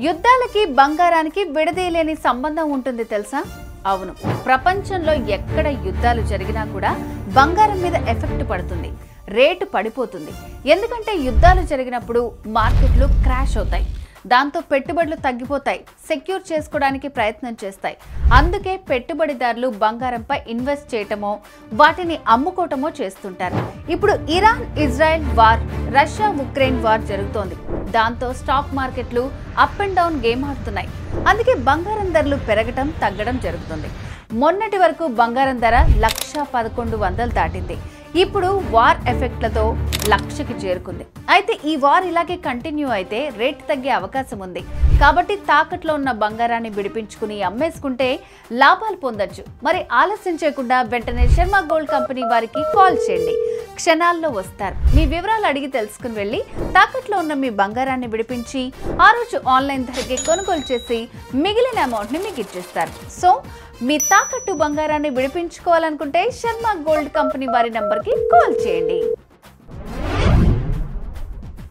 యుద్ధాలకి బంగారానికి విడదీయలేని సంబంధం ఉంటుంది తెలుసా? అవును, ప్రపంచంలో ఎక్కడ యుద్ధాలు జరిగినా కూడా బంగారం మీద ఎఫెక్ట్ పడుతుంది, రేటు పడిపోతుంది. ఎందుకంటే యుద్ధాలు జరిగినప్పుడు మార్కెట్లు క్రాష్ అవుతాయి, దాంతో పెట్టుబడులు తగ్గిపోతాయి, సెక్యూర్ చేసుకోవడానికి ప్రయత్నం చేస్తాయి. అందుకే పెట్టుబడిదారులు బంగారంపై ఇన్వెస్ట్ చేయటమో వాటిని అమ్ముకోవటమో చేస్తుంటారు. ఇప్పుడు Iran Israel war, Russia Ukraine war జరుగుతోంది. దాంతో స్టాక్ మార్కెట్లు అప్ అండ్ డౌన్ గేమ్ ఆడుతున్నాయి. అందుకే బంగారం ధరలు పెరగటం తగ్గడం జరుగుతుంది. మొన్నటి వరకు బంగారం ధర 1,1100 దాటింది. ఇప్పుడు వార్ ఎఫెక్ట్లతో 1,00,000కి చేరుకుంది. అయితే ఈ వార్ ఇలాగే కంటిన్యూ అయితే రేట్ తగ్గే అవకాశం ఉంది. కాబట్టి తాకట్లో ఉన్న బంగారాన్ని విడిపించుకుని అమ్మేసుకుంటే లాభాలు పొందొచ్చు. మరి ఆలస్యం చేయకుండా వెంటనే శర్మ గోల్డ్ కంపెనీ వారికి కాల్ చేయండి, క్షణాల్లో వస్తారు. మీ వివరాలు అడిగి తెలుసుకుని వెళ్ళి తాకట్లో ఉన్న మీ బంగారాన్ని విడిపించి ఆ రోజు ఆన్లైన్ ధరకే కొనుగోలు చేసి మిగిలిన అమౌంట్ని మీకు ఇచ్చేస్తారు. సో మీ తాకట్టు బంగారాన్ని విడిపించుకోవాలనుకుంటే శర్మ గోల్డ్ కంపెనీ వారి నంబర్కి కాల్ చేయండి.